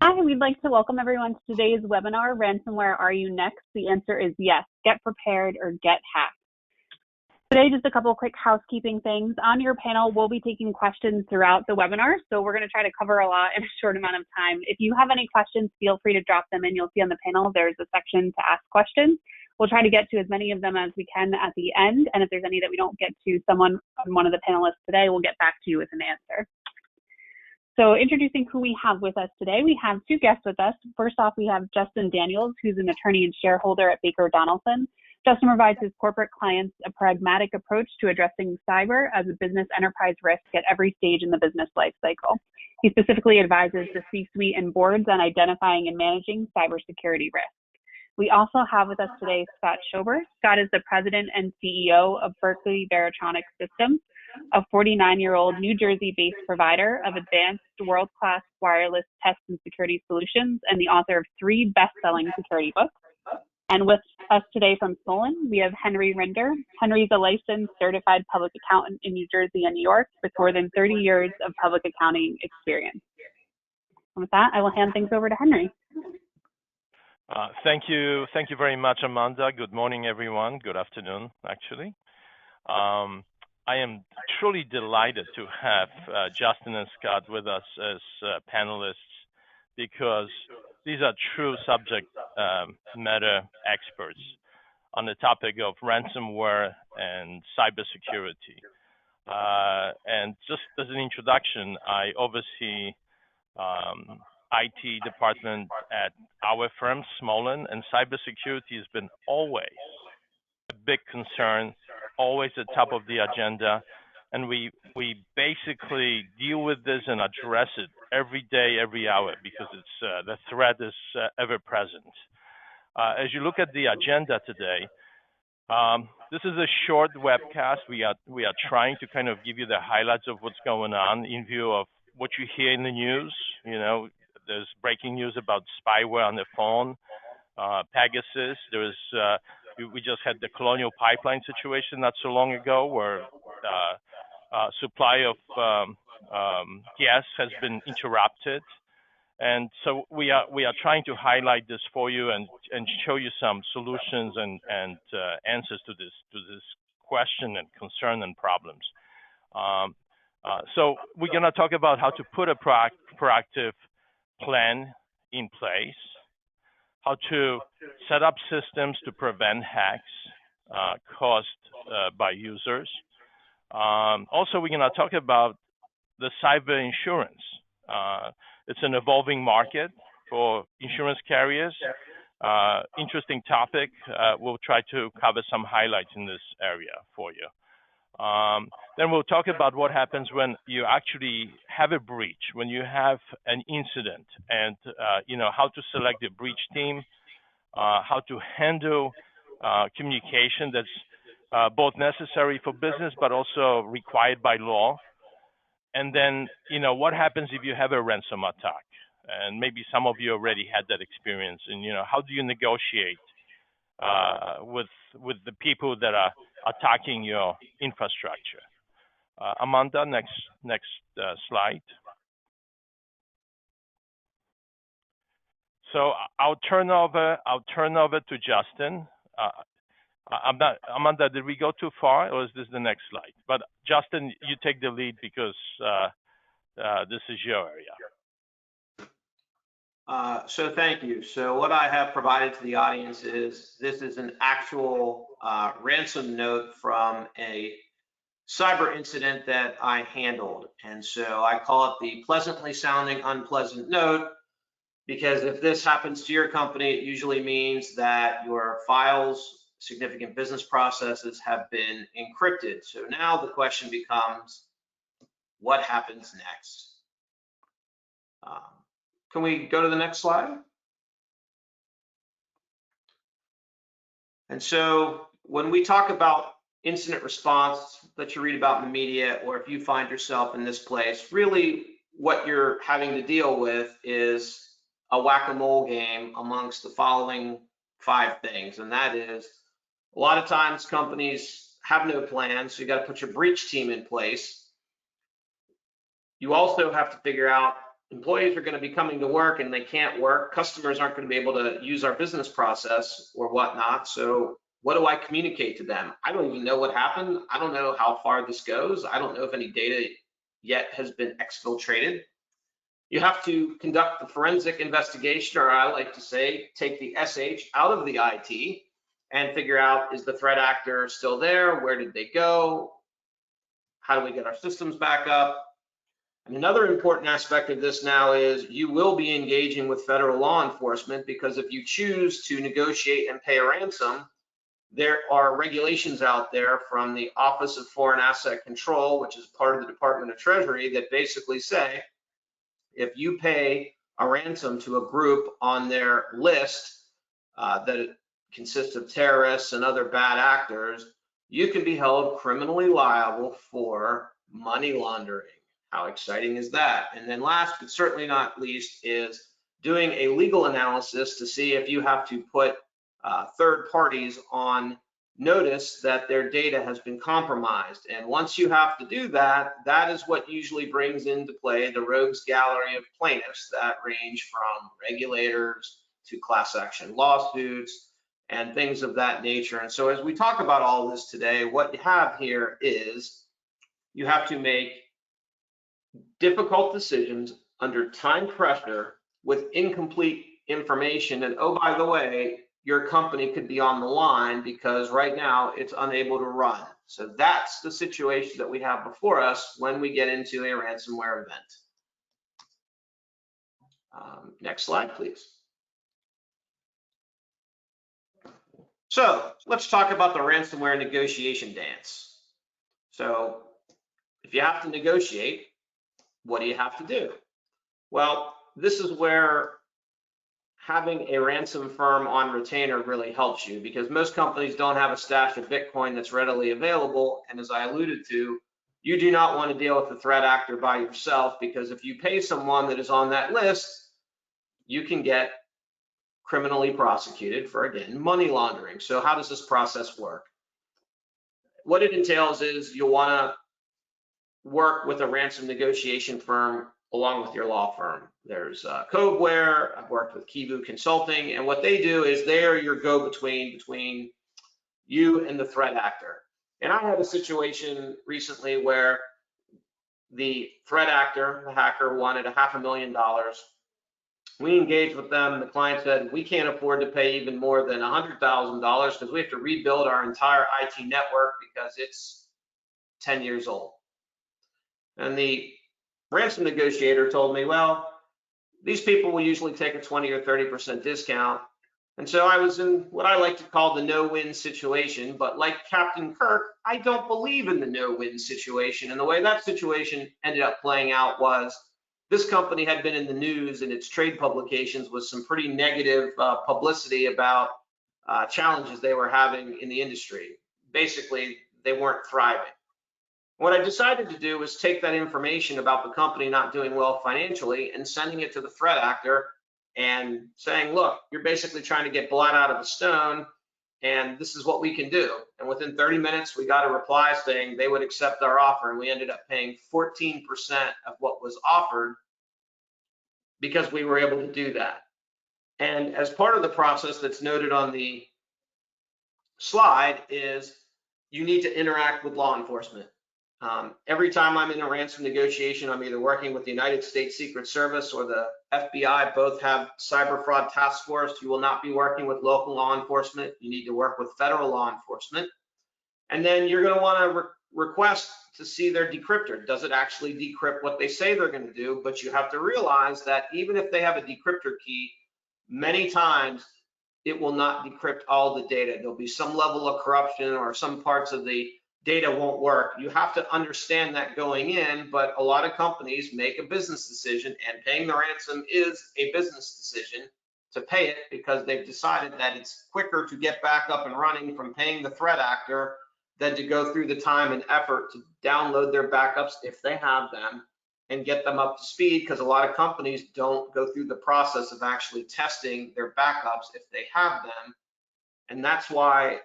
Hi, we'd like to welcome everyone to today's webinar, Ransomware Are You Next? The answer is yes. Get prepared or get hacked. Today, just a couple quick housekeeping things. On your panel, we'll be taking questions throughout the webinar, so we're going to try to cover a lot in a short amount of time. If you have any questions, feel free to drop them in. You'll see on the panel there's a section to ask questions. We'll try to get to as many of them as we can at the end, and if there's any that we don't get to, one of the panelists today will get back to you with an answer. So introducing who we have with us today, we have two guests with us. First off, we have Justin Daniels, who's an attorney and shareholder at Baker Donaldson. Justin provides his corporate clients a pragmatic approach to addressing cyber as a business enterprise risk at every stage in the business life cycle. He specifically advises the C-suite and boards on identifying and managing cybersecurity risk. We also have with us today Scott Schober. Scott is the president and CEO of Berkeley Veritronic Systems, a 49-year-old New Jersey-based provider of advanced world-class wireless test and security solutions and the author of 3 best-selling security books. And with us today from Solon, we have Henry Rinder. Henry's a licensed certified public accountant in New Jersey and New York with more than 30 years of public accounting experience. And with that, I will hand things over to Henry. Thank you very much, Amanda. Good morning, everyone. Good afternoon, actually. I am truly delighted to have Justin and Scott with us as panelists because these are true subject matter experts on the topic of ransomware and cybersecurity. And just as an introduction, I oversee IT department at our firm, Smolin, and cybersecurity has been always a big concern, always at top of the agenda, and we basically deal with this and address it every day, every hour, because it's the threat is ever present. As you look at the agenda today, this is a short webcast. We are trying to kind of give you the highlights of what's going on in view of what you hear in the news. You know, there's breaking news about spyware on the phone, Pegasus. We just had the Colonial Pipeline situation not so long ago where supply of gas has been interrupted. And so we are trying to highlight this for you and show you some solutions and answers to this question and concern and problems. So we're going to talk about how to put a proactive plan in place, how to set up systems to prevent hacks caused by users. Also, we're going to talk about the cyber insurance. It's an evolving market for insurance carriers. Interesting topic. We'll try to cover some highlights in this area for you. Then we'll talk about what happens when you actually have a breach, when you have an incident, and how to select a breach team, how to handle communication that's both necessary for business but also required by law. And then, what happens if you have a ransom attack? And maybe some of you already had that experience. And, how do you negotiate with the people that are attacking your infrastructure? Amanda, next slide. So I'll turn over to Justin. Amanda, did we go too far, or is this the next slide? But Justin, you take the lead because this is your area. So thank you. So what I have provided to the audience is this is an actual ransom note from a cyber incident that I handled. And so I call it the pleasantly sounding unpleasant note, because if this happens to your company, it usually means that your files, significant business processes have been encrypted. So now the question becomes, what happens next? Can we go to the next slide? And so when we talk about incident response that you read about in the media, or if you find yourself in this place, really what you're having to deal with is a whack-a-mole game amongst the following 5 things. And that is, a lot of times companies have no plan, so you got to put your breach team in place. You also have to figure out employees are going to be coming to work and they can't work. Customers aren't going to be able to use our business process or whatnot. So what do I communicate to them? I don't even know what happened. I don't know how far this goes. I don't know if any data yet has been exfiltrated. You have to conduct the forensic investigation, or I like to say, take the SH out of the IT and figure out, is the threat actor still there? Where did they go? How do we get our systems back up? And another important aspect of this now is you will be engaging with federal law enforcement, because if you choose to negotiate and pay a ransom, there are regulations out there from the Office of Foreign Asset Control, which is part of the Department of Treasury, that basically say if you pay a ransom to a group on their list that consists of terrorists and other bad actors, you can be held criminally liable for money laundering. How exciting is that? And then last but certainly not least is doing a legal analysis to see if you have to put third parties on notice that their data has been compromised. And once you have to do that, that is what usually brings into play the rogues gallery of plaintiffs that range from regulators to class action lawsuits and things of that nature. And so as we talk about all this today, what you have here is you have to make difficult decisions under time pressure with incomplete information. And oh, by the way, your company could be on the line because right now it's unable to run. So that's the situation that we have before us when we get into a ransomware event. Next slide, please. So let's talk about the ransomware negotiation dance. So if you have to negotiate, what do you have to do? Well, this is where having a ransom firm on retainer really helps you, because most companies don't have a stash of Bitcoin that's readily available. And as I alluded to, you do not want to deal with the threat actor by yourself, because if you pay someone that is on that list, you can get criminally prosecuted for, again, money laundering. So how does this process work? What it entails is you'll want to work with a ransom negotiation firm along with your law firm. There's Codeware. I've worked with Kivu Consulting, and what they do is they are your go-between between you and the threat actor. And I had a situation recently where the threat actor, the hacker, wanted $500,000. We engaged with them, and the client said, we can't afford to pay even more than $100,000 because we have to rebuild our entire IT network because it's 10 years old. And the ransom negotiator told me, well, these people will usually take a 20 or 30% discount. And so I was in what I like to call the no-win situation. But like Captain Kirk, I don't believe in the no-win situation. And the way that situation ended up playing out was this company had been in the news in its trade publications with some pretty negative publicity about challenges they were having in the industry. Basically, they weren't thriving. What I decided to do was take that information about the company not doing well financially and sending it to the threat actor and saying, look, you're basically trying to get blood out of a stone, and this is what we can do. And within 30 minutes, we got a reply saying they would accept our offer, and we ended up paying 14% of what was offered because we were able to do that. And as part of the process that's noted on the slide is you need to interact with law enforcement. Every time I'm in a ransom negotiation, I'm either working with the United States Secret Service or the FBI. Both have cyber fraud task force. You will not be working with local law enforcement. You need to work with federal law enforcement. And then you're going to want to request to see their decryptor. Does it actually decrypt what they say they're going to do? But you have to realize that even if they have a decryptor key, many times it will not decrypt all the data. There'll be some level of corruption or some parts of the data won't work. You have to understand that going in, but a lot of companies make a business decision, and paying the ransom is a business decision to pay it because they've decided that it's quicker to get back up and running from paying the threat actor than to go through the time and effort to download their backups if they have them and get them up to speed, because a lot of companies don't go through the process of actually testing their backups if they have them. And that's why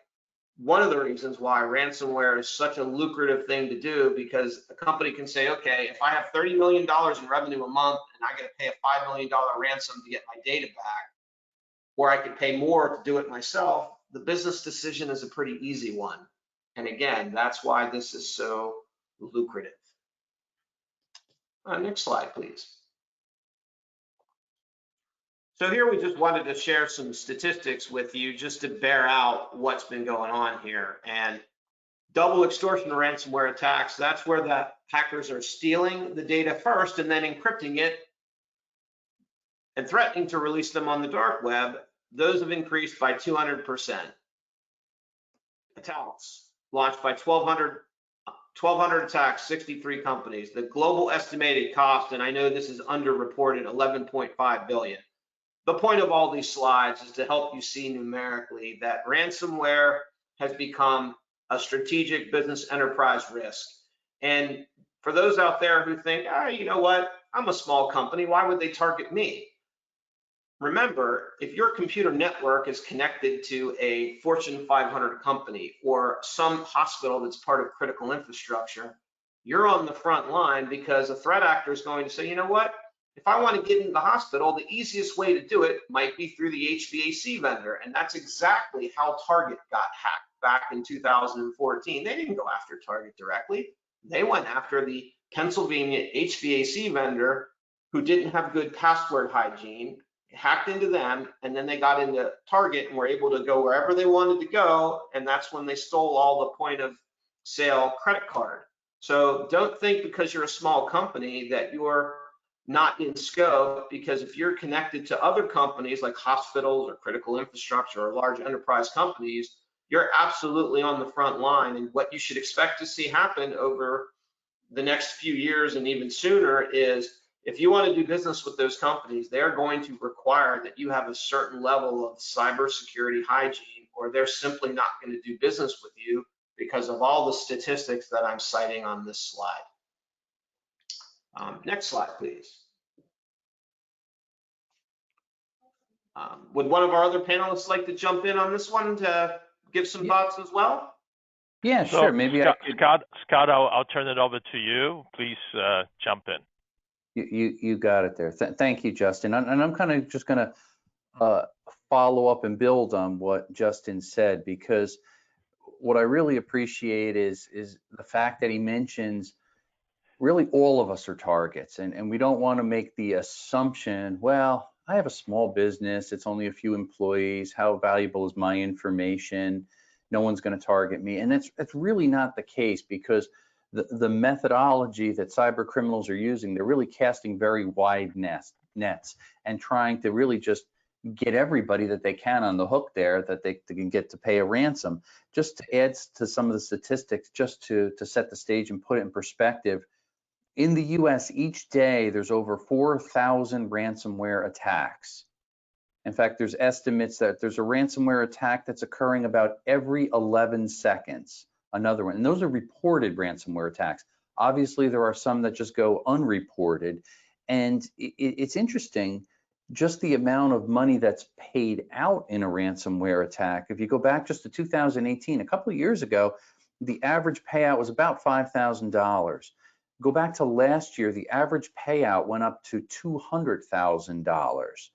one of the reasons why ransomware is such a lucrative thing to do, because a company can say, okay, if I have $30 million in revenue a month and I got to pay a $5 million ransom to get my data back, or I could pay more to do it myself, the business decision is a pretty easy one. And again, that's why this is so lucrative. Next slide, please. So here we just wanted to share some statistics with you just to bear out what's been going on here. And double extortion ransomware attacks, that's where the hackers are stealing the data first and then encrypting it and threatening to release them on the dark web. Those have increased by 200%. Attacks launched by 1,200 attacks, 63 companies. The global estimated cost, and I know this is underreported, 11.5 billion. The point of all these slides is to help you see numerically that ransomware has become a strategic business enterprise risk. And for those out there who think, you know what, I'm a small company, why would they target me? Remember, if your computer network is connected to a Fortune 500 company or some hospital that's part of critical infrastructure, you're on the front line because a threat actor is going to say, you know what, if I want to get into the hospital, the easiest way to do it might be through the HVAC vendor. And that's exactly how Target got hacked back in 2014. They didn't go after Target directly. They went after the Pennsylvania HVAC vendor who didn't have good password hygiene, hacked into them, and then they got into Target and were able to go wherever they wanted to go. And that's when they stole all the point of sale credit card. So don't think because you're a small company that you're not in scope, because if you're connected to other companies like hospitals or critical infrastructure or large enterprise companies, you're absolutely on the front line. And what you should expect to see happen over the next few years and even sooner is, if you want to do business with those companies, they're going to require that you have a certain level of cybersecurity hygiene, or they're simply not going to do business with you because of all the statistics that I'm citing on this slide. Next slide, please. Would one of our other panelists like to jump in on this one to give some thoughts as well? Yeah, So, sure. Maybe Scott, I'll turn it over to you. Please jump in. You got it there. Thank you, Justin. And I'm kind of just going to follow up and build on what Justin said, because what I really appreciate is the fact that he mentions really all of us are targets, and we don't want to make the assumption, well, I have a small business, it's only a few employees, how valuable is my information? No one's going to target me. And that's really not the case, because the methodology that cyber criminals are using, they're really casting very wide nets and trying to really just get everybody that they can on the hook there, that they can get to pay a ransom. Just to add to some of the statistics, just to set the stage and put it in perspective, in the US each day, there's over 4,000 ransomware attacks. In fact, there's estimates that there's a ransomware attack that's occurring about every 11 seconds, another one. And those are reported ransomware attacks. Obviously, there are some that just go unreported. And it's interesting, just the amount of money that's paid out in a ransomware attack. If you go back just to 2018, a couple of years ago, the average payout was about $5,000. Go back to last year, the average payout went up to $200,000.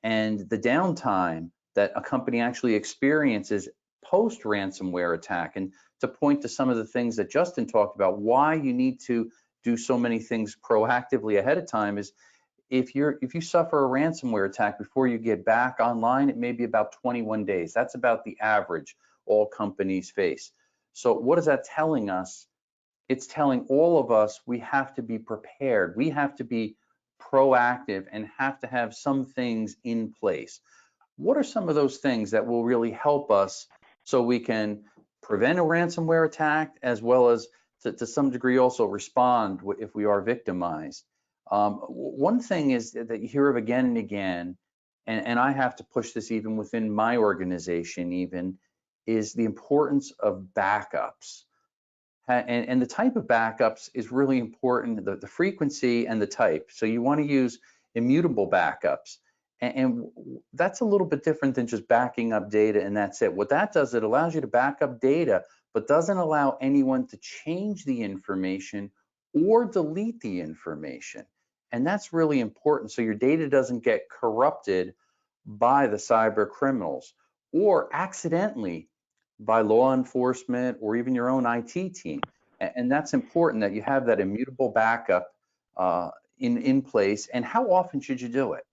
And the downtime that a company actually experiences post ransomware attack, and to point to some of the things that Justin talked about, why you need to do so many things proactively ahead of time, is if you suffer a ransomware attack before you get back online, it may be about 21 days. That's about the average all companies face. So what is that telling us? It's telling all of us we have to be prepared. We have to be proactive and have to have some things in place. What are some of those things that will really help us so we can prevent a ransomware attack, as well as to some degree also respond if we are victimized? One thing is that you hear of again and again, and I have to push this even within my organization even, is the importance of backups. And the type of backups is really important, the frequency and the type. So you want to use immutable backups. And that's a little bit different than just backing up data and that's it. What that does, it allows you to back up data, but doesn't allow anyone to change the information or delete the information. And that's really important. So your data doesn't get corrupted by the cyber criminals or accidentally by law enforcement or even your own IT team. And that's important that you have that immutable backup in place. And how often should you do it?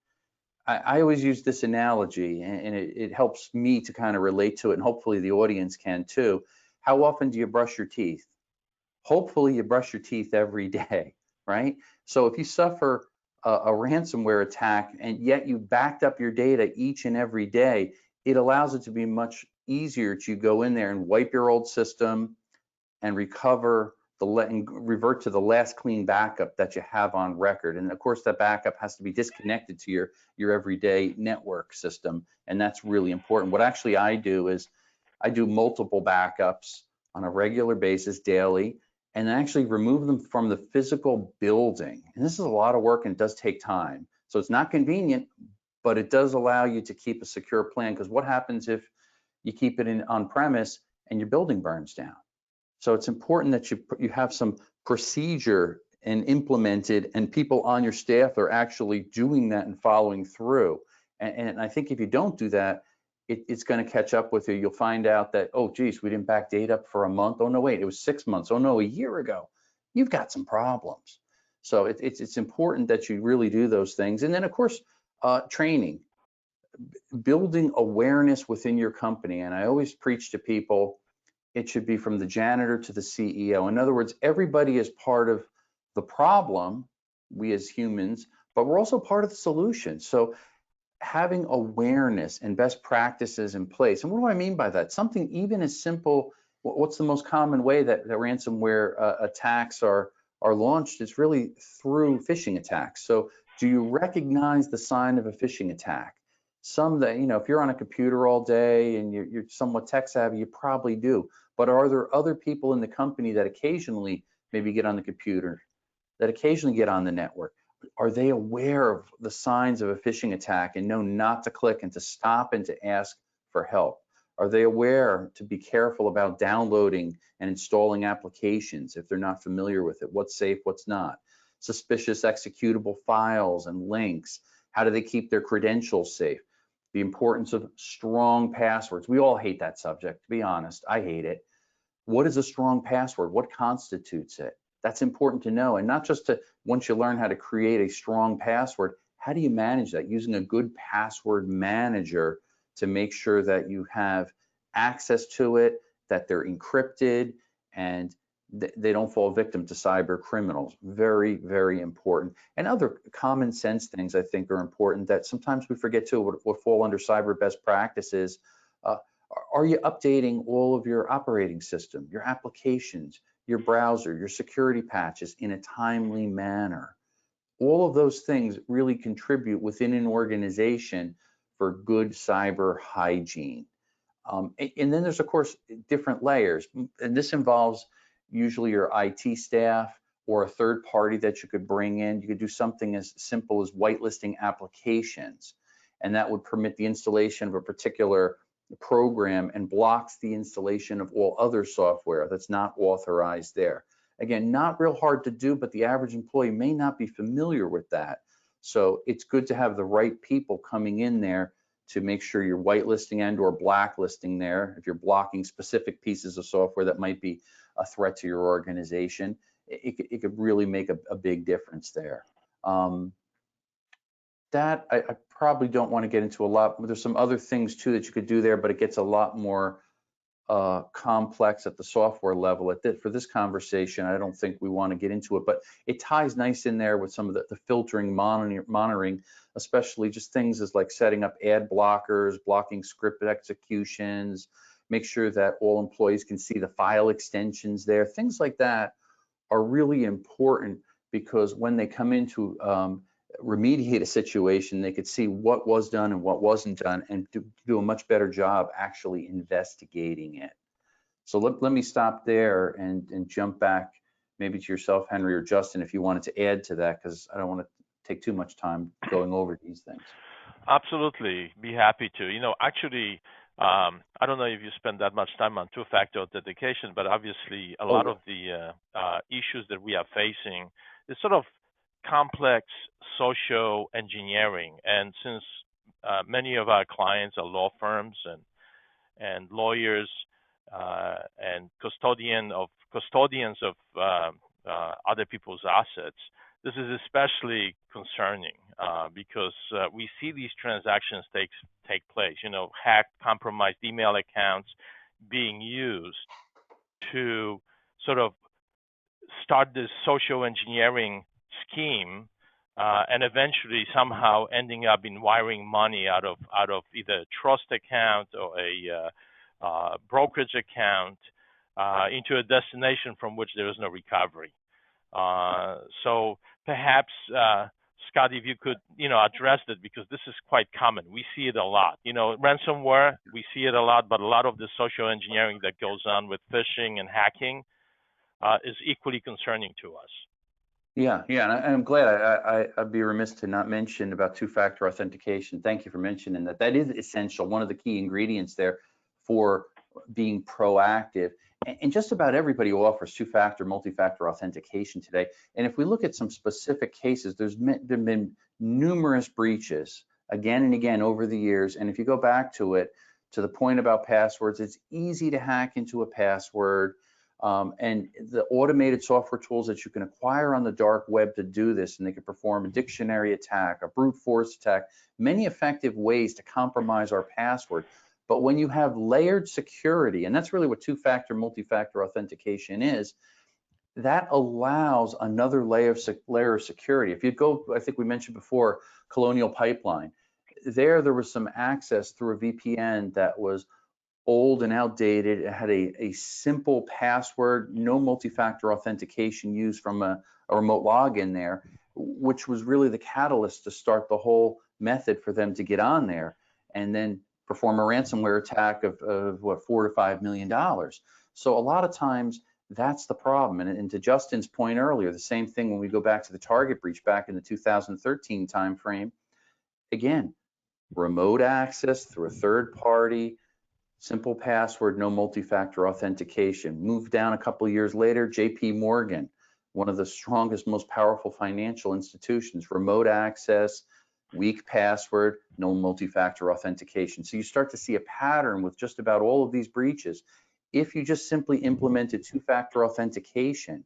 I always use this analogy, and it helps me to kind of relate to it, and hopefully the audience can too. How often do you brush your teeth? Hopefully you brush your teeth every day, right? So if you suffer a ransomware attack and yet you backed up your data each and every day, it allows it to be much easier to go in there and wipe your old system and recover and revert to the last clean backup that you have on record. And of course, that backup has to be disconnected to your everyday network system, and that's really important. What actually I do is I do multiple backups on a regular basis daily, and actually remove them from the physical building. And this is a lot of work and it does take time. So it's not convenient, but it does allow you to keep a secure plan, because what happens if you keep it in on premise and your building burns down? So it's important that you have some procedure and implemented, and people on your staff are actually doing that and following through. And I think if you don't do that, it's going to catch up with you. You'll find out that, oh, geez, we didn't back data up for a month. Oh, no, wait, it was 6 months. Oh, no, a year ago. You've got some problems. So it's important that you really do those things. And then, of course, training, building awareness within your company. And I always preach to people, it should be from the janitor to the CEO. In other words, everybody is part of the problem, we as humans, but we're also part of the solution. So having awareness and best practices in place. And what do I mean by that? Something even as simple, what's the most common way that ransomware attacks are launched? It's really through phishing attacks. So do you recognize the sign of a phishing attack? Some that, if you're on a computer all day and you're somewhat tech savvy, you probably do. But are there other people in the company that occasionally maybe get on the computer, that occasionally get on the network? Are they aware of the signs of a phishing attack and know not to click and to stop and to ask for help? Are they aware to be careful about downloading and installing applications if they're not familiar with it? What's safe, what's not? Suspicious executable files and links. How do they keep their credentials safe? The importance of strong passwords. We all hate that subject, to be honest. I hate it. What is a strong password? What constitutes it? That's important to know. And not just to, once you learn how to create a strong password, how do you manage that? Using a good password manager to make sure that you have access to it, that they're encrypted, and they don't fall victim to cyber criminals. Very, very important. And other common sense things I think are important that sometimes we forget too, what fall under cyber best practices. Are you updating all of your operating system, your applications, your browser, your security patches in a timely manner? All of those things really contribute within an organization for good cyber hygiene. And then there's, of course, different layers. And this involves usually your IT staff or a third party that you could bring in. You could do something as simple as whitelisting applications. And that would permit the installation of a particular program and blocks the installation of all other software that's not authorized there. Again, not real hard to do, but the average employee may not be familiar with that. So it's good to have the right people coming in there to make sure you're whitelisting and or blacklisting there. If you're blocking specific pieces of software that might be a threat to your organization, it could really make a big difference there. That I probably don't want to get into a lot, but there's some other things too that you could do there, but it gets a lot more complex at the software level. For this conversation, I don't think we want to get into it, but it ties nice in there with some of the filtering, monitoring, especially just things as like setting up ad blockers, blocking script executions, make sure that all employees can see the file extensions there. Things like that are really important, because when they come into remediate a situation, they could see what was done and what wasn't done, and do a much better job actually investigating it. So let me stop there and jump back maybe to yourself, Henry, or Justin, if you wanted to add to that, because I don't want to take too much time going over these things. Absolutely, be happy to. Actually, I don't know if you spend that much time on two-factor authentication, but obviously a Oh, lot yeah. of the issues that we are facing is sort of complex social engineering. And since many of our clients are law firms and lawyers and custodians of other people's assets, this is especially concerning because we see these transactions take place. Hacked, compromised email accounts being used to sort of start this social engineering scheme, and eventually somehow ending up in wiring money out of either a trust account or a brokerage account into a destination from which there is no recovery. So perhaps, Scott, if you could, address that, because this is quite common. We see it a lot. Ransomware, we see it a lot, but a lot of the social engineering that goes on with phishing and hacking is equally concerning to us. Yeah, and I'm glad. I'd be remiss to not mention about two-factor authentication. Thank you for mentioning that. That is essential, one of the key ingredients there for being proactive. And just about everybody offers two-factor, multi-factor authentication today. And if we look at some specific cases, there've been numerous breaches again and again over the years. And if you go back to it, to the point about passwords, it's easy to hack into a password. And the automated software tools that you can acquire on the dark web to do this, and they can perform a dictionary attack, a brute force attack, many effective ways to compromise our password. But when you have layered security, and that's really what two-factor, multi-factor authentication is, that allows another layer of security. If you go, I think we mentioned before, Colonial Pipeline, there was some access through a VPN that was old and outdated. It had a simple password, no multi-factor authentication used from a remote login there, which was really the catalyst to start the whole method for them to get on there and then perform a ransomware attack of what, $4 to $5 million. So a lot of times that's the problem. And to Justin's point earlier, the same thing when we go back to the Target breach back in the 2013 timeframe. Again, remote access through a third party, simple password, no multi-factor authentication. Moved down a couple of years later, JP Morgan, one of the strongest, most powerful financial institutions, remote access, weak password, no multi-factor authentication. So you start to see a pattern with just about all of these breaches. If you just simply implemented two-factor authentication,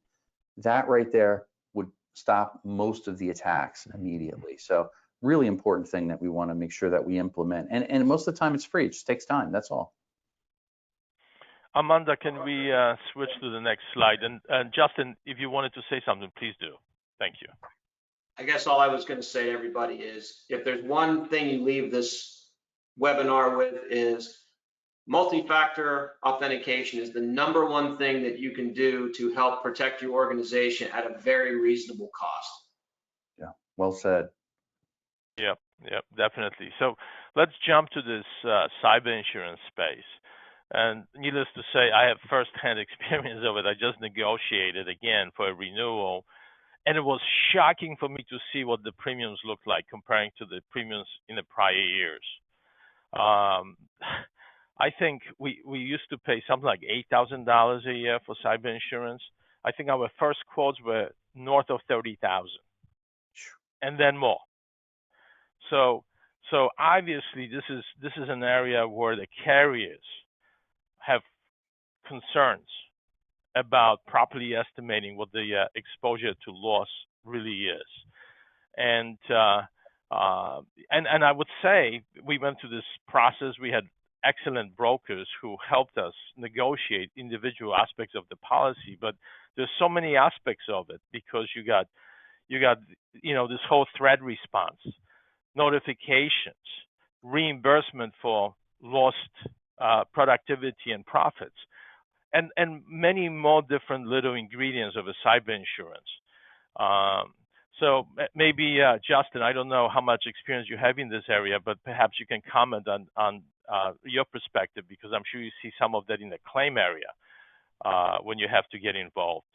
that right there would stop most of the attacks immediately. So really important thing that we want to make sure that we implement. And most of the time it's free. It just takes time. That's all. Amanda, can we switch to the next slide? And Justin, if you wanted to say something, please do. Thank you. I guess all I was going to say to everybody is, if there's one thing you leave this webinar with, is multi-factor authentication is the #1 thing that you can do to help protect your organization at a very reasonable cost. Yeah, well said. Yep, definitely. So let's jump to this cyber insurance space. And needless to say, I have firsthand experience of it. I just negotiated again for a renewal, and it was shocking for me to see what the premiums looked like comparing to the premiums in the prior years. I think we used to pay something like $8,000 a year for cyber insurance. I think our first quotes were north of $30,000, and then more. So obviously this is an area where the carriers have concerns about properly estimating what the exposure to loss really is. And I would say we went through this process. We had excellent brokers who helped us negotiate individual aspects of the policy, but there's so many aspects of it, because you got this whole threat response, notifications, reimbursement for lost productivity and profits, and many more different little ingredients of a cyber insurance. So maybe Justin, I don't know how much experience you have in this area, but perhaps you can comment on your perspective, because I'm sure you see some of that in the claim area when you have to get involved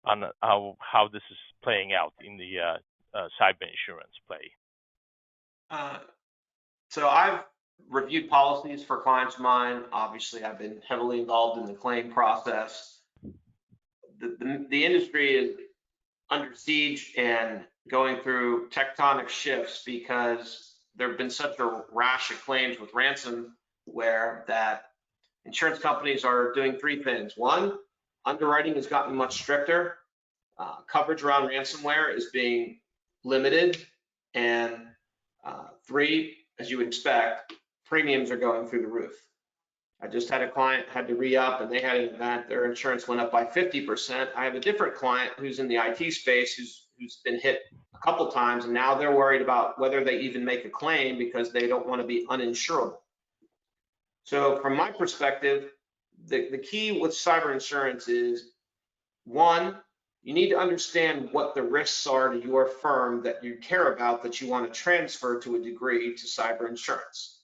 on how this is playing out in the cyber insurance play. So I've reviewed policies for clients of mine. Obviously, I've been heavily involved in the claim process. The industry is under siege and going through tectonic shifts because there have been such a rash of claims with ransomware that insurance companies are doing three things. One, underwriting has gotten much stricter. Coverage around ransomware is being limited. And three, as you would expect, premiums are going through the roof. I just had a client had to re-up and they had an event, their insurance went up by 50%. I have a different client who's in the IT space who's been hit a couple times, and now they're worried about whether they even make a claim because they don't want to be uninsurable. So from my perspective, the key with cyber insurance is, one, you need to understand what the risks are to your firm that you care about, that you want to transfer to a degree to cyber insurance.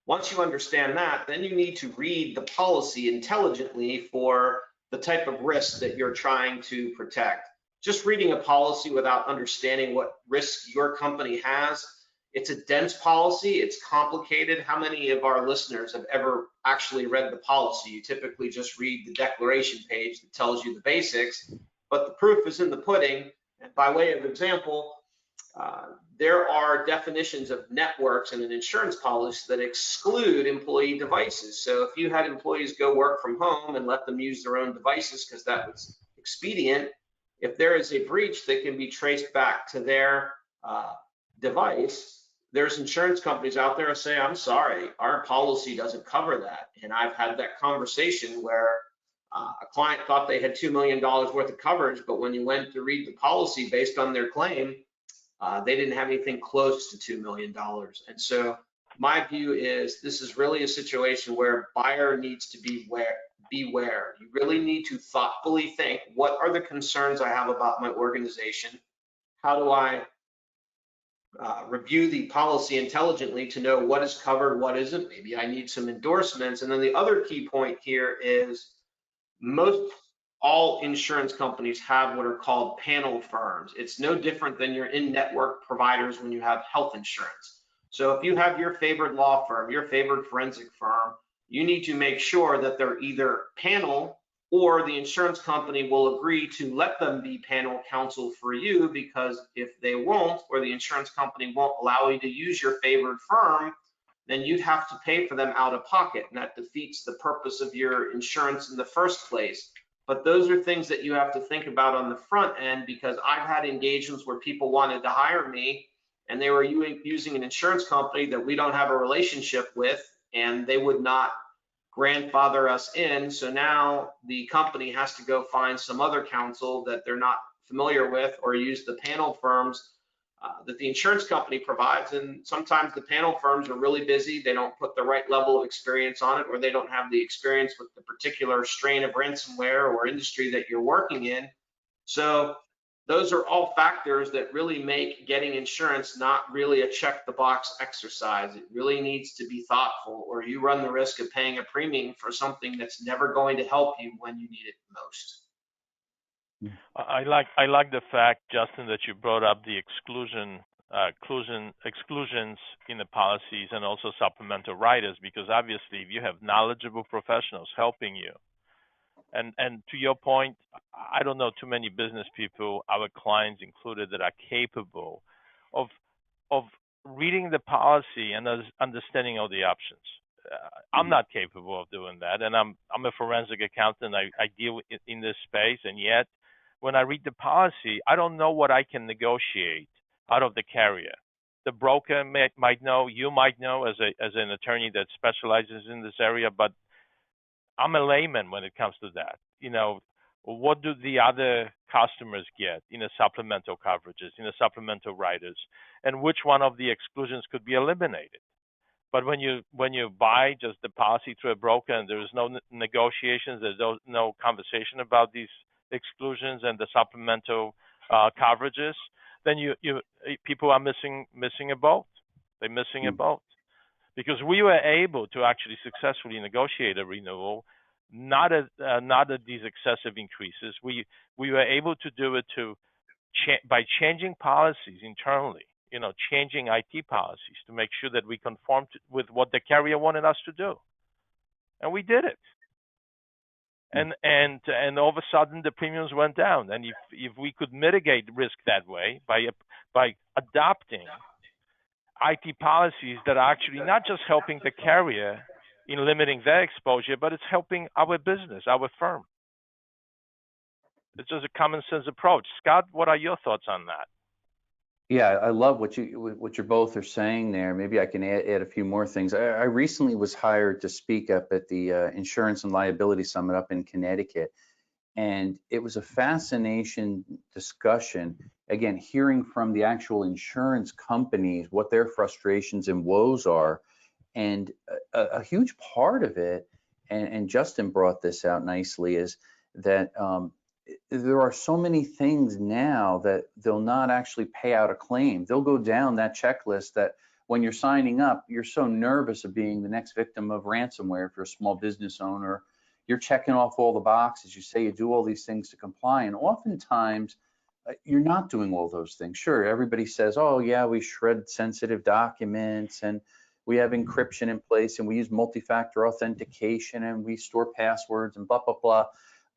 Once you understand that, then you need to read the policy intelligently for the type of risk that you're trying to protect. Just reading a policy without understanding what risks your company has, it's a dense policy, it's complicated. How many of our listeners have ever actually read the policy? You typically just read the declaration page that tells you the basics, but the proof is in the pudding. And by way of example, there are definitions of networks in an insurance policy that exclude employee devices. So if you had employees go work from home and let them use their own devices because that was expedient, if there is a breach that can be traced back to their device, there's insurance companies out there that say, I'm sorry, our policy doesn't cover that. And I've had that conversation where a client thought they had $2 million worth of coverage, but when you went to read the policy based on their claim, they didn't have anything close to $2 million. And so my view is this is really a situation where buyer needs to beware. You really need to thoughtfully think, what are the concerns I have about my organization? How do I review the policy intelligently to know what is covered, what isn't? Maybe I need some endorsements. And then the other key point here is all insurance companies have what are called panel firms. It's no different than your in-network providers when you have health insurance. So if you have your favored law firm, your favored forensic firm, you need to make sure that they're either panel or the insurance company will agree to let them be panel counsel for you, because if they won't, or the insurance company won't allow you to use your favored firm, then you'd have to pay for them out of pocket, and that defeats the purpose of your insurance in the first place. But those are things that you have to think about on the front end, because I've had engagements where people wanted to hire me and they were using an insurance company that we don't have a relationship with, and they would not grandfather us in. So now the company has to go find some other counsel that they're not familiar with, or use the panel firms that the insurance company provides. And sometimes the panel firms are really busy. They don't put the right level of experience on it, or they don't have the experience with the particular strain of ransomware or industry that you're working in. So those are all factors that really make getting insurance not really a check the box exercise. It really needs to be thoughtful, or you run the risk of paying a premium for something that's never going to help you when you need it most. I like the fact, Justin, that you brought up the exclusions in the policies and also supplemental riders, because obviously if you have knowledgeable professionals helping you, and to your point, I don't know too many business people, our clients included, that are capable of reading the policy and understanding all the options. I'm not capable of doing that, and I'm a forensic accountant. I deal in this space, and yet when I read the policy, I don't know what I can negotiate out of the carrier. The broker might know, you might know as an attorney that specializes in this area, but I'm a layman when it comes to that. What do the other customers get in a supplemental coverages, in a supplemental riders, and which one of the exclusions could be eliminated? But when you buy just the policy through a broker and there's no negotiations, there's no conversation about these exclusions and the supplemental coverages, then people are missing a boat. They're missing a boat, because we were able to actually successfully negotiate a renewal, not at these excessive increases. We were able to do it by changing policies internally. changing IT policies to make sure that we conform with what the carrier wanted us to do, and we did it. And all of a sudden the premiums went down. And if we could mitigate risk that way by adopting IT policies that are actually not just helping the carrier in limiting their exposure, but it's helping our business, our firm. It's just a common sense approach. Scott, what are your thoughts on that? Yeah, I love what you both are saying there. Maybe I can add a few more things. I recently was hired to speak up at the Insurance and Liability Summit up in Connecticut, and it was a fascination discussion. Again, hearing from the actual insurance companies what their frustrations and woes are, and a huge part of it, and Justin brought this out nicely, is that there are so many things now that they'll not actually pay out a claim. They'll go down that checklist that when you're signing up, you're so nervous of being the next victim of ransomware. If you're a small business owner, you're checking off all the boxes. You say you do all these things to comply, and oftentimes you're not doing all those things. Sure, everybody says, oh yeah, we shred sensitive documents and we have encryption in place and we use multi-factor authentication and we store passwords and blah, blah, blah.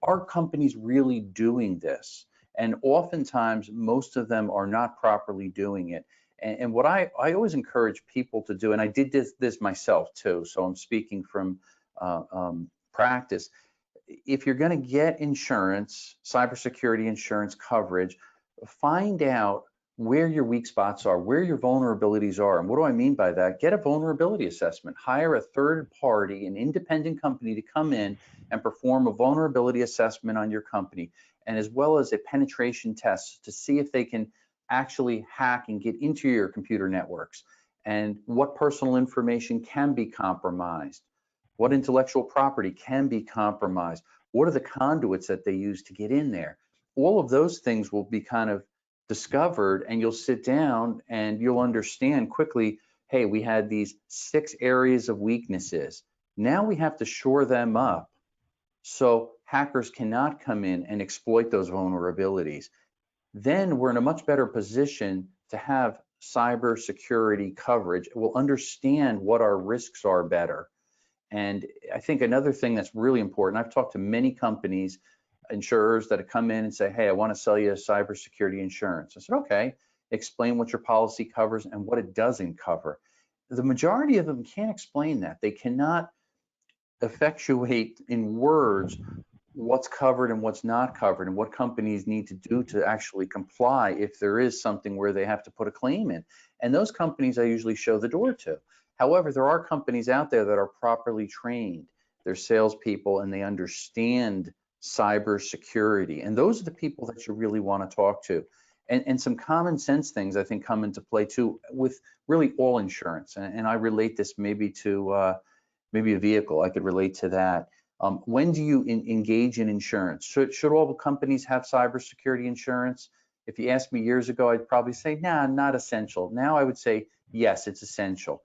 Are companies really doing this? And oftentimes, most of them are not properly doing it. And what I always encourage people to do, and I did this myself too, so I'm speaking from practice. If you're going to get insurance, cybersecurity insurance coverage, find out where your weak spots are, where your vulnerabilities are. And what do I mean by that? Get a vulnerability assessment. Hire a third party, an independent company to come in and perform a vulnerability assessment on your company, and as well as a penetration test to see if they can actually hack and get into your computer networks, and what personal information can be compromised, what intellectual property can be compromised, what are the conduits that they use to get in there. All of those things will be kind of discovered, and you'll sit down and you'll understand quickly, hey, we had these 6 areas of weaknesses. Now we have to shore them up so hackers cannot come in and exploit those vulnerabilities. Then we're in a much better position to have cybersecurity coverage. We'll understand what our risks are better. And I think another thing that's really important, I've talked to many companies, insurers that have come in and say, hey, I want to sell you a cybersecurity insurance. I said, okay, explain what your policy covers and what it doesn't cover. The majority of them can't explain that. They cannot effectuate in words what's covered and what's not covered, and what companies need to do to actually comply if there is something where they have to put a claim in. And those companies I usually show the door to. However, there are companies out there that are properly trained. They're salespeople and they understand cybersecurity. And those are the people that you really want to talk to. And some common sense things I think come into play too with really all insurance. And I relate this maybe to maybe a vehicle. I could relate to that. When do you engage in insurance? Should all the companies have cybersecurity insurance? If you asked me years ago, I'd probably say, nah, not essential. Now I would say, yes, it's essential.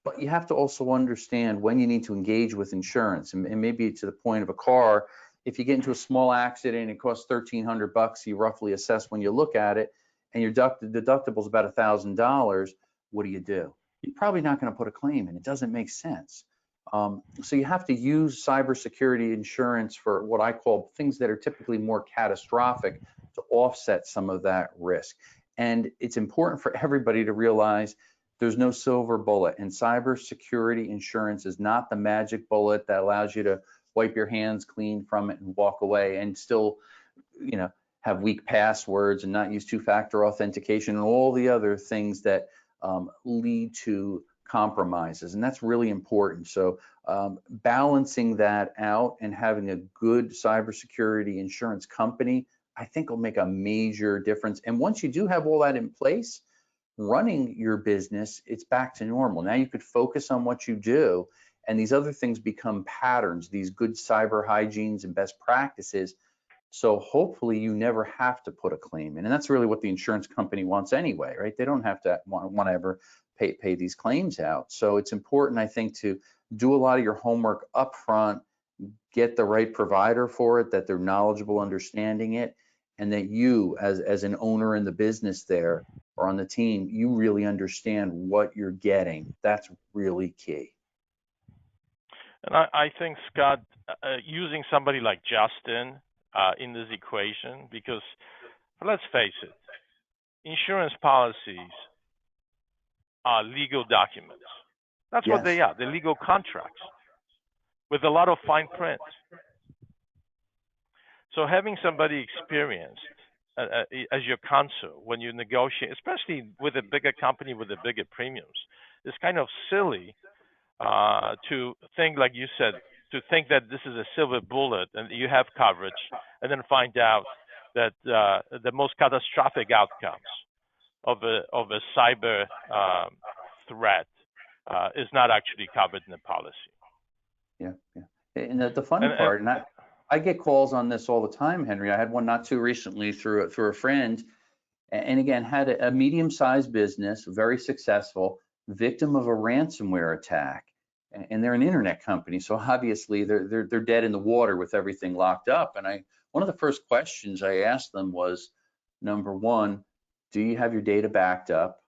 But you have to also understand when you need to engage with insurance, and maybe to the point of a car. If you get into a small accident, it costs $1,300. You roughly assess when you look at it, and your deductible is about $1,000. What do? You're probably not going to put a claim in. It doesn't make sense. So you have to use cybersecurity insurance for what I call things that are typically more catastrophic to offset some of that risk. And it's important for everybody to realize there's no silver bullet, and cybersecurity insurance is not the magic bullet that allows you to wipe your hands clean from it and walk away and still, have weak passwords and not use two-factor authentication and all the other things that lead to compromises. And that's really important. So balancing that out and having a good cybersecurity insurance company, I think will make a major difference. And once you do have all that in place, running your business, it's back to normal. Now you could focus on what you do, and these other things become patterns, these good cyber hygienes and best practices. So hopefully you never have to put a claim in. And that's really what the insurance company wants anyway, right? They don't have to want to ever pay these claims out. So it's important, I think, to do a lot of your homework up front, get the right provider for it, that they're knowledgeable, understanding it, and that you as an owner in the business there or on the team, you really understand what you're getting. That's really key. And I think, Scott, using somebody like Justin in this equation, because let's face it, insurance policies are legal documents. That's what they are. They're legal contracts with a lot of fine print. So having somebody experienced as your counsel when you negotiate, especially with a bigger company with the bigger premiums, it's kind of silly to think, like you said, to think that this is a silver bullet and you have coverage, and then find out that the most catastrophic outcomes of a cyber threat is not actually covered in the policy. Yeah. And the funny part, and I get calls on this all the time, Henry. I had one not too recently through a friend, and again, had a medium-sized business, very successful, victim of a ransomware attack. And they're an internet company, so obviously they're dead in the water with everything locked up. And one of the first questions I asked them was, number one, do you have your data backed up?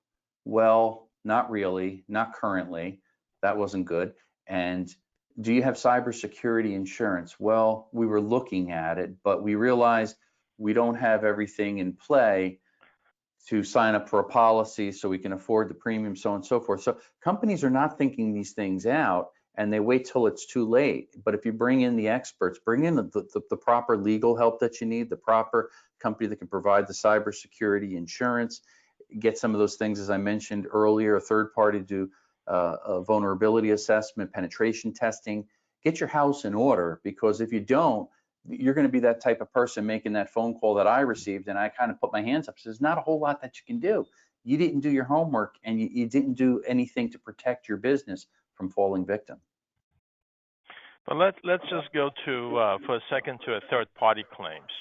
Well, not really, not currently. That wasn't good. And do you have cybersecurity insurance? Well, we were looking at it, but we realized we don't have everything in play to sign up for a policy so we can afford the premium, so on and so forth. So companies are not thinking these things out, and they wait till it's too late. But if you bring in the experts, bring in the proper legal help that you need, the proper company that can provide the cybersecurity insurance, get some of those things, as I mentioned earlier, a third party to do a vulnerability assessment, penetration testing, get your house in order, because if you don't, you're going to be that type of person making that phone call that I received, and I kind of put my hands up. So there's not a whole lot that you can do. You didn't do your homework, and you didn't do anything to protect your business from falling victim. But let's just go to for a second to a third-party claims,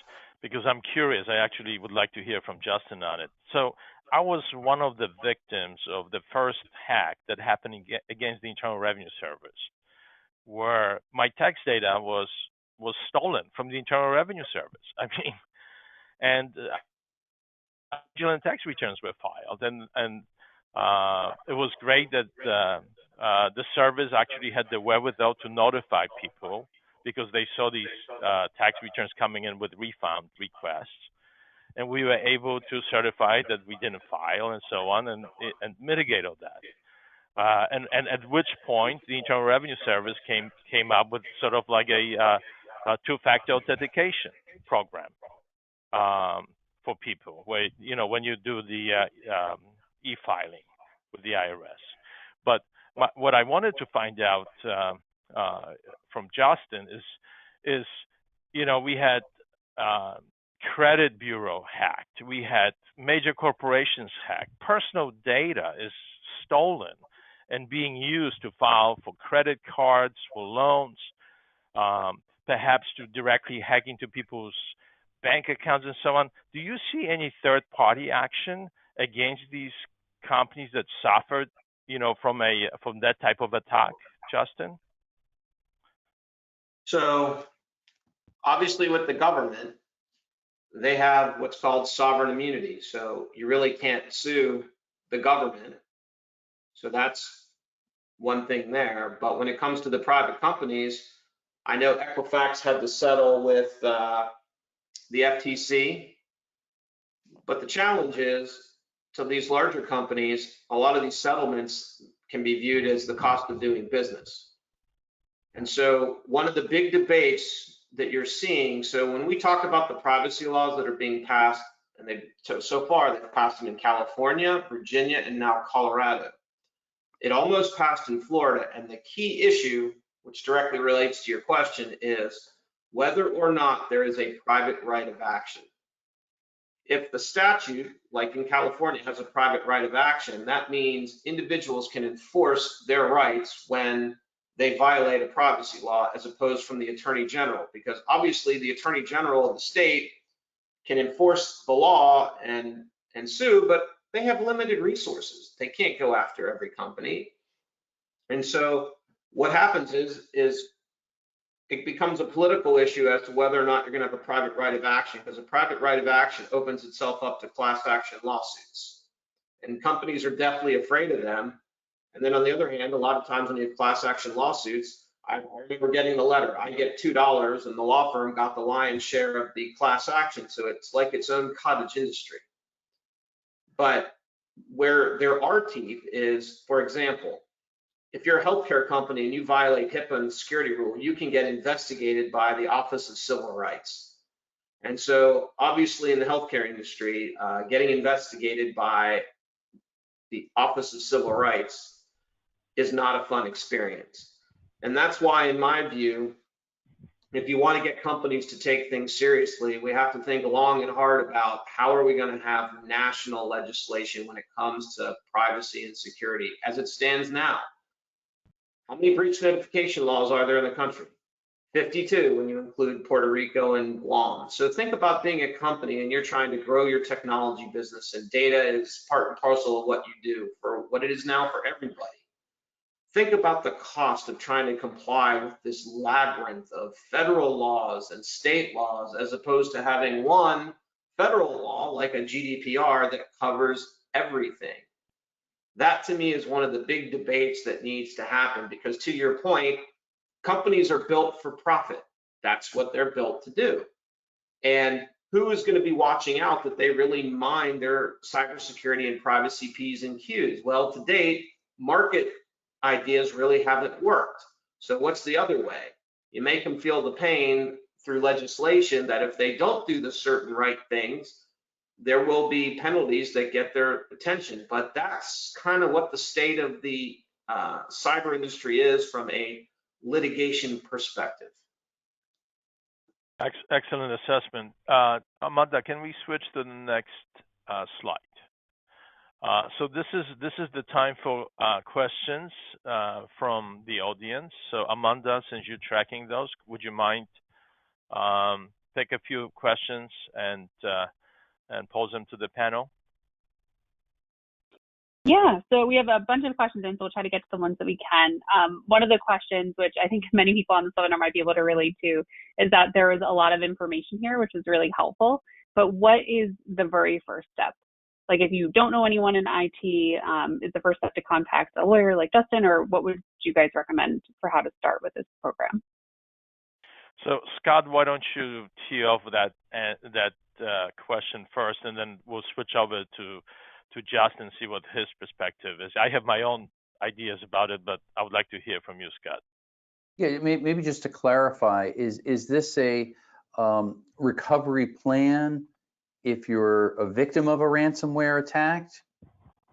because I'm curious. I actually would like to hear from Justin on it. So I was one of the victims of the first hack that happened against the Internal Revenue Service, where my tax data was stolen from the Internal Revenue Service. I mean, and fraudulent tax returns were filed, and it was great that the service actually had the wherewithal to notify people, because they saw these tax returns coming in with refund requests, and we were able to certify that we didn't file and so on, and mitigate all that. And at which point the Internal Revenue Service came up with sort of like a two-factor authentication program for people, where when you do the e-filing with the IRS. But what I wanted to find out from Justin is we had credit bureau hacked, we had major corporations hacked, personal data is stolen and being used to file for credit cards, for loans, perhaps to directly hack into people's bank accounts and so on. Do you see any third-party action against these companies that suffered, from that type of attack, Justin? So obviously with the government, they have what's called sovereign immunity. So you really can't sue the government. So that's one thing there. But when it comes to the private companies, I know Equifax had to settle with the FTC. But the challenge is, to these larger companies, a lot of these settlements can be viewed as the cost of doing business. And so one of the big debates that you're seeing, so when we talk about the privacy laws that are being passed, and so far they've passed them in California, Virginia, and now Colorado. It almost passed in Florida, and the key issue, which directly relates to your question, is whether or not there is a private right of action. If the statute, like in California, has a private right of action, that means individuals can enforce their rights when they violate a privacy law, as opposed from the Attorney General, because obviously the Attorney General of the state can enforce the law and sue, but they have limited resources. They can't go after every company. And so what happens is it becomes a political issue as to whether or not you're going to have a private right of action, because a private right of action opens itself up to class action lawsuits. and companies are definitely afraid of them. And then on the other hand, a lot of times when you have class action lawsuits, I remember getting the letter, I get $2 and the law firm got the lion's share of the class action. So it's like its own cottage industry. But where there are teeth is, for example, if you're a healthcare company and you violate HIPAA and security rule, you can get investigated by the Office of Civil Rights. And so obviously in the healthcare industry, getting investigated by the Office of Civil Rights is not a fun experience. And that's why, in my view, if you want to get companies to take things seriously, we have to think long and hard about how are we going to have national legislation when it comes to privacy and security as it stands now. How many breach notification laws are there in the country? 52 when you include Puerto Rico and Guam. So think about being a company and you're trying to grow your technology business, and data is part and parcel of what you do for what it is now for everybody. Think about the cost of trying to comply with this labyrinth of federal laws and state laws, as opposed to having one federal law like a GDPR that covers everything. That to me is one of the big debates that needs to happen, because to your point, companies are built for profit. That's what they're built to do. And who is going to be watching out that they really mind their cybersecurity and privacy P's and Q's? Well, to date, market ideas really haven't worked. So what's the other way? You make them feel the pain through legislation that if they don't do the certain right things, there will be penalties that get their attention. But that's kind of what the state of the cyber industry is from a litigation perspective. Excellent assessment. Amanda, can we switch to the next slide? So this is the time for questions from the audience. So Amanda, since you're tracking those, would you mind take a few questions and pose them to the panel? Yeah, so we have a bunch of questions in, so we'll try to get to the ones that we can. One of the questions, which I think many people on this webinar might be able to relate to, is that there is a lot of information here, which is really helpful. But what is the very first step? Like if you don't know anyone in IT, is the first step to contact a lawyer like Justin, or what would you guys recommend for how to start with this program? So Scott, why don't you tee off that question first, and then we'll switch over to Justin and see what his perspective is. I have my own ideas about it, but I would like to hear from you, Scott. Yeah, maybe just to clarify, is this a recovery plan if you're a victim of a ransomware attack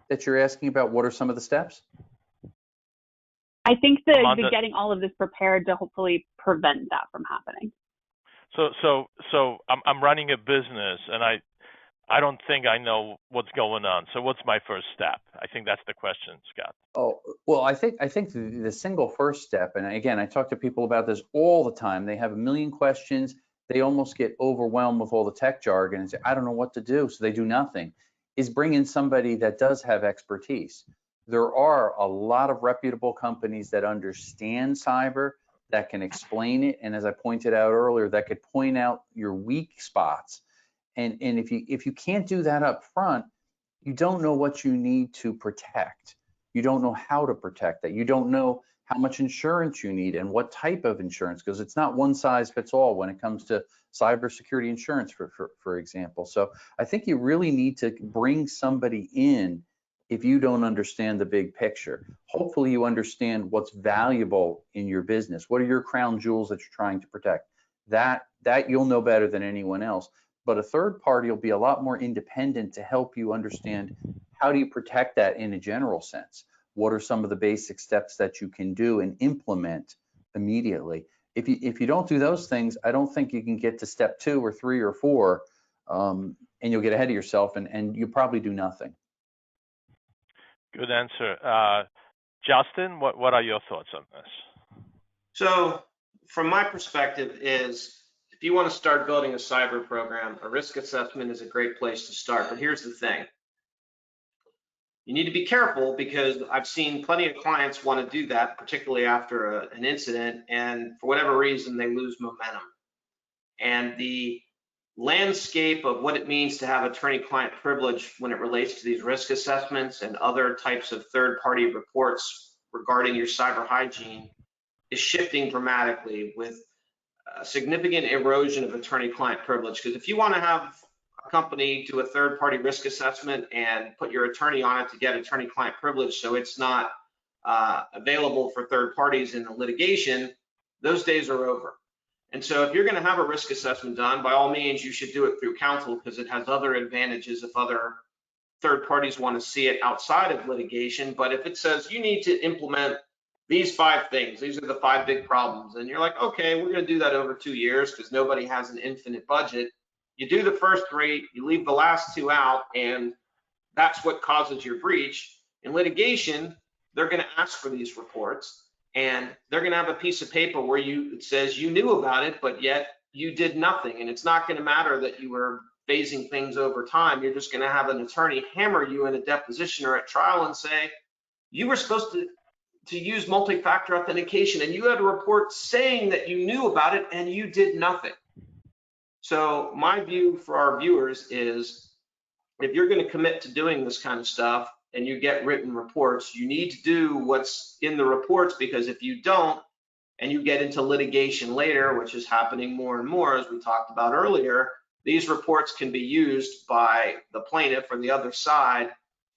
that you're asking about? What are some of the steps? I think that getting all of this prepared to hopefully prevent that from happening. So I'm running a business and I don't think I know what's going on. So what's my first step? I think that's the question, Scott. Oh, well, I think the single first step, and again, I talk to people about this all the time. They have a million questions. They almost get overwhelmed with all the tech jargon and say, I don't know what to do. So they do nothing. Is bring in somebody that does have expertise. There are a lot of reputable companies that understand cyber, that can explain it. And as I pointed out earlier, that could point out your weak spots. And if you can't do that up front, you don't know what you need to protect. You don't know how to protect that. You don't know how much insurance you need and what type of insurance, because it's not one size fits all when it comes to cybersecurity insurance, for example. So I think you really need to bring somebody in if you don't understand the big picture. Hopefully you understand what's valuable in your business. What are your crown jewels that you're trying to protect? That you'll know better than anyone else. But a third party will be a lot more independent to help you understand how do you protect that in a general sense. What are some of the basic steps that you can do and implement immediately? If you don't do those things, I don't think you can get to step 2 or 3 or 4, and you'll get ahead of yourself and you probably do nothing. Good answer. Justin, what are your thoughts on this? So from my perspective is, if you want to start building a cyber program, a risk assessment is a great place to start. But here's the thing. You need to be careful, because I've seen plenty of clients want to do that, particularly after an incident, and for whatever reason, they lose momentum. And the landscape of what it means to have attorney-client privilege when it relates to these risk assessments and other types of third-party reports regarding your cyber hygiene is shifting dramatically with significant erosion of attorney-client privilege. Because if you want to have a company do a third-party risk assessment and put your attorney on it to get attorney-client privilege so it's not available for third parties in the litigation, those days are over. And so if you're going to have a risk assessment done, by all means, you should do it through counsel because it has other advantages if other third parties want to see it outside of litigation. But if it says you need to implement these 5 things, these are the 5 big problems, and you're like, okay, we're going to do that over 2 years because nobody has an infinite budget. You do the first 3, you leave the last 2 out, and that's what causes your breach. In litigation, they're going to ask for these reports. And they're going to have a piece of paper where it says you knew about it, but yet you did nothing. And it's not going to matter that you were phasing things over time. You're just going to have an attorney hammer you in a deposition or at trial and say, you were supposed to use multi-factor authentication and you had a report saying that you knew about it and you did nothing. So my view for our viewers is if you're going to commit to doing this kind of stuff, and you get written reports, you need to do what's in the reports, because if you don't, and you get into litigation later, which is happening more and more, as we talked about earlier, these reports can be used by the plaintiff or the other side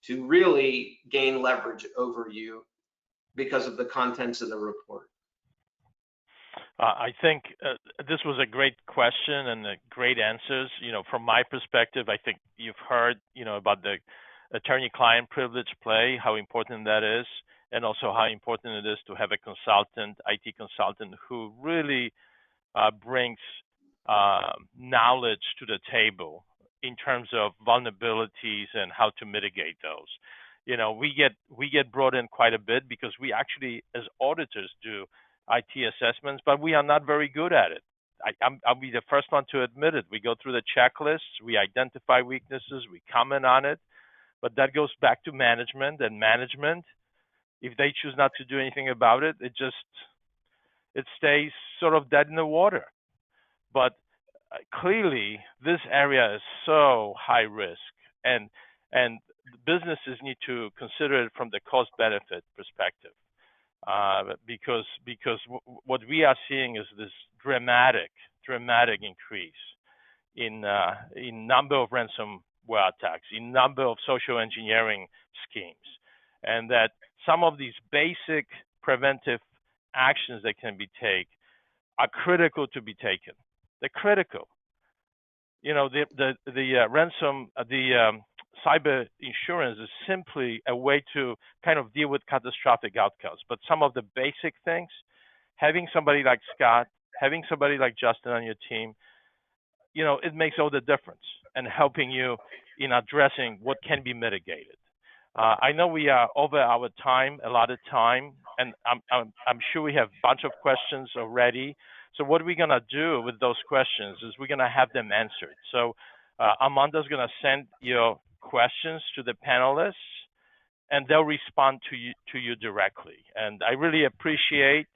to really gain leverage over you because of the contents of the report. I think this was a great question and great answers. From my perspective, I think you've heard, about the attorney-client privilege play, how important that is, and also how important it is to have a consultant, IT consultant, who really brings knowledge to the table in terms of vulnerabilities and how to mitigate those. We get brought in quite a bit because we actually, as auditors, do IT assessments, but we are not very good at it. I'll be the first one to admit it. We go through the checklists, we identify weaknesses, we comment on it, but that goes back to management, and management, if they choose not to do anything about it, it stays sort of dead in the water. But clearly, this area is so high risk, and businesses need to consider it from the cost-benefit perspective. Because what we are seeing is this dramatic increase in number of ransomware attacks, in number of social engineering schemes, and that some of these basic preventive actions that can be taken are critical to be taken. They're critical. The cyber insurance is simply a way to kind of deal with catastrophic outcomes. But some of the basic things, having somebody like Scott, having somebody like Justin on your team, it makes all the difference and helping you in addressing what can be mitigated. I know we are over our time, a lot of time, and I'm sure we have a bunch of questions already. So what we're going to do with those questions is we're going to have them answered. So Amanda's going to send your questions to the panelists, and they'll respond to you directly. And I really appreciate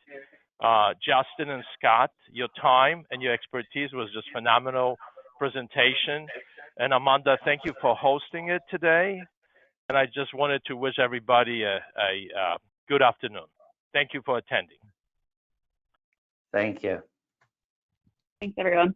Justin and Scott, your time and your expertise was just phenomenal presentation. And Amanda, thank you for hosting it today. And I just wanted to wish everybody a good afternoon. Thank you for attending. Thank you. Thanks, everyone.